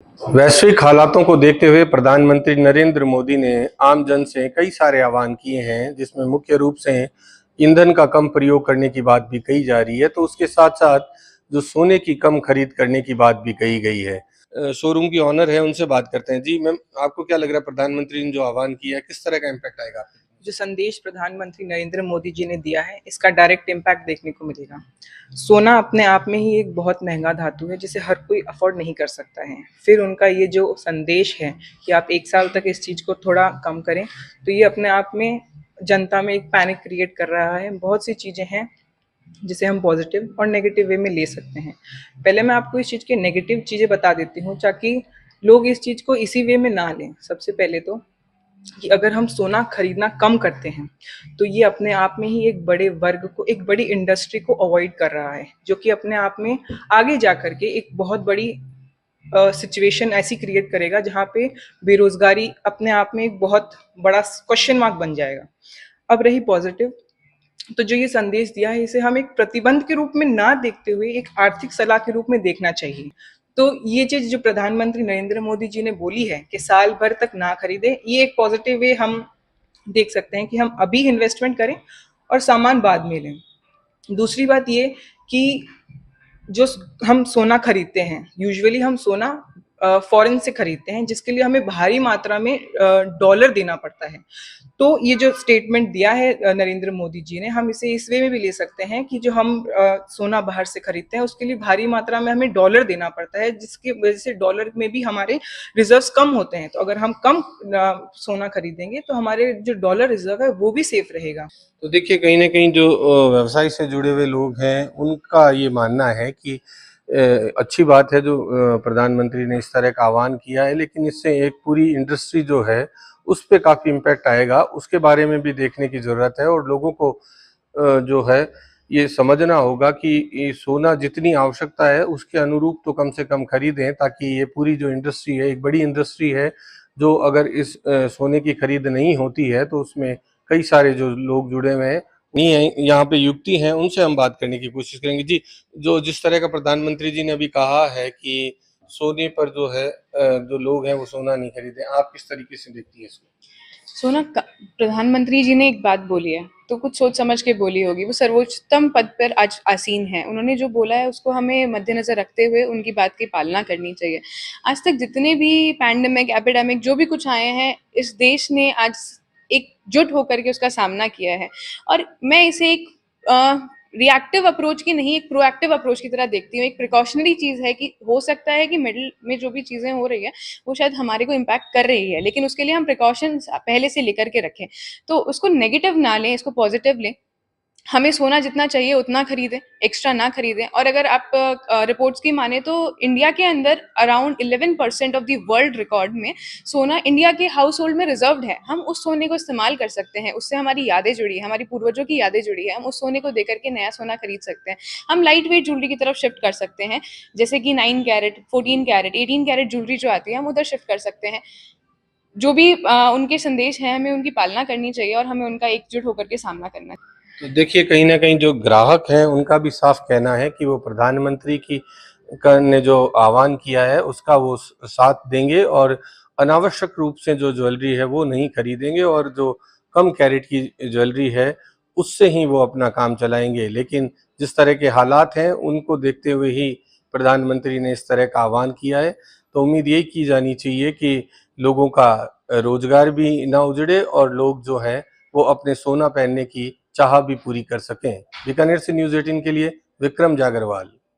वैश्विक हालातों को देखते हुए प्रधानमंत्री नरेंद्र मोदी ने आम जन से कई सारे आह्वान किए हैं, जिसमें मुख्य रूप से ईंधन का कम प्रयोग करने की बात भी कही जा रही है। तो उसके साथ-साथ जो सोने की कम खरीद करने की बात भी कही गई है। शोरूम की ऑनर है, उनसे बात करते हैं। जी मैम, आपको क्या लग रहा है प्रधानमंत्री ने जो आह्वान किया है, किस तरह का इम्पैक्ट आएगा आपके? जो संदेश प्रधानमंत्री नरेंद्र मोदी जी ने दिया है, इसका डायरेक्ट इम्पैक्ट देखने को मिलेगा। सोना अपने आप में ही एक बहुत महंगा धातु है, जिसे हर कोई अफोर्ड नहीं कर सकता है। फिर उनका ये जो संदेश है कि आप 1 साल तक इस चीज़ को थोड़ा कम करें, तो ये अपने आप में जनता में एक पैनिक क्रिएट कर रहा है। बहुत सी चीज़ें हैं जिसे हम पॉजिटिव और नेगेटिव वे में ले सकते हैं। पहले मैं आपको इस चीज़ के नेगेटिव चीज़ें बता देती हूँ, ताकि लोग इस चीज़ को इसी वे में ना लें। सबसे पहले तो कि अगर हम सोना खरीदना कम करते हैं, तो ये अपने आप में ही एक बड़े वर्ग को, एक बड़ी इंडस्ट्री को अवॉइड कर रहा है, जो कि अपने आप में आगे जा कर के एक बहुत बड़ी सिचुएशन ऐसी क्रिएट करेगा जहाँ पे बेरोजगारी अपने आप में एक बहुत बड़ा क्वेश्चन मार्क बन जाएगा। अब रही पॉजिटिव, तो जो ये संदेश दिया है, इसे हम एक प्रतिबंध के रूप में ना देखते हुए एक आर्थिक सलाह के रूप में देखना चाहिए। तो ये चीज़ जो प्रधानमंत्री नरेंद्र मोदी जी ने बोली है कि साल भर तक ना खरीदें, ये एक पॉजिटिव वे हम देख सकते हैं कि हम अभी इन्वेस्टमेंट करें और सामान बाद में लें। दूसरी बात ये कि जो हम सोना खरीदते हैं, यूजुअली हम सोना फॉरेन से खरीदते हैं, जिसके लिए हमें भारी मात्रा में डॉलर देना पड़ता है। तो ये जो स्टेटमेंट दिया है नरेंद्र मोदी जी ने, हम इसे इस वे में भी ले सकते हैं कि जो हम सोना बाहर से खरीदते हैं, उसके लिए भारी मात्रा में हमें डॉलर देना पड़ता है, जिसकी वजह से डॉलर में भी हमारे रिजर्व्स कम होते हैं। तो अगर हम कम सोना खरीदेंगे, तो हमारे जो डॉलर रिजर्व है वो भी सेफ रहेगा। तो देखिए, कहीं न कहीं जो व्यवसाय से जुड़े हुए लोग हैं, उनका ये मानना है कि अच्छी बात है जो प्रधानमंत्री ने इस तरह का आह्वान किया है, लेकिन इससे एक पूरी इंडस्ट्री जो है, उस पे काफ़ी इम्पैक्ट आएगा। उसके बारे में भी देखने की ज़रूरत है और लोगों को जो है, ये समझना होगा कि ये सोना जितनी आवश्यकता है, उसके अनुरूप तो कम से कम खरीदें, ताकि ये पूरी जो इंडस्ट्री है, एक बड़ी इंडस्ट्री है, जो अगर इस सोने की खरीद नहीं होती है, तो उसमें कई सारे जो लोग जुड़े हुए हैं, नहीं है यहाँ पे युक्ति हैं, उनसे हम बात करने की कोशिश करेंगे। जी, जो जिस तरह का प्रधानमंत्री जी ने अभी कहा है कि सोने पर जो है जो लोग हैं वो सोना नहीं खरीदें, आप किस तरीके से देखती हैं इसको? सोना प्रधानमंत्री जी ने एक बात बोली है, तो कुछ सोच समझ के बोली होगी। वो सर्वोच्चतम पद पर आज आसीन है। उन्होंने जो बोला है उसको हमें मद्देनजर रखते हुए उनकी बात की पालना करनी चाहिए। आज तक जितने भी पैंडेमिक, एपिडेमिक जो भी कुछ आए हैं, इस देश ने आज एकजुट होकर के उसका सामना किया है। और मैं इसे एक रिएक्टिव अप्रोच की नहीं, एक प्रोएक्टिव अप्रोच की तरह देखती हूँ। एक प्रिकॉशनरी चीज़ है कि हो सकता है कि मिडिल में जो भी चीज़ें हो रही है, वो शायद हमारे को इम्पैक्ट कर रही है, लेकिन उसके लिए हम प्रिकॉशंस पहले से लेकर के रखें। तो उसको नेगेटिव ना लें, इसको पॉजिटिव लें। हमें सोना जितना चाहिए उतना खरीदें, एक्स्ट्रा ना खरीदें। और अगर आप रिपोर्ट्स की माने तो इंडिया के अंदर around 11% of the world record में सोना इंडिया के हाउस होल्ड में रिजर्व्ड है। हम उस सोने को इस्तेमाल कर सकते हैं, उससे हमारी यादें जुड़ी है, हमारी पूर्वजों की यादें जुड़ी है। हम उस सोने को देकर के नया सोना खरीद सकते हैं। हम लाइट वेट ज्वेलरी की तरफ शिफ्ट कर सकते हैं, जैसे कि 9 कैरेट, 14 कैरेट, 18 कैरेट ज्वेलरी जो आती है, हम उधर शिफ्ट कर सकते हैं। जो भी उनके संदेश हैं, हमें उनकी पालना करनी चाहिए और हमें उनका एकजुट होकर के सामना करना चाहिए। तो देखिए, कहीं न कहीं जो ग्राहक हैं, उनका भी साफ कहना है कि वो प्रधानमंत्री की ने जो आह्वान किया है, उसका वो साथ देंगे और अनावश्यक रूप से जो ज्वेलरी है, वो नहीं खरीदेंगे और जो कम कैरेट की ज्वेलरी है, उससे ही वो अपना काम चलाएँगे। लेकिन जिस तरह के हालात हैं, उनको देखते हुए ही प्रधानमंत्री ने इस तरह का आह्वान किया है। तो उम्मीद यही की जानी चाहिए कि लोगों का रोज़गार भी ना उजड़े और लोग जो हैं, वो अपने सोना पहनने की चाह भी पूरी कर सकें। बीकानेर से न्यूज़ 18 के लिए विक्रम जागरवाल।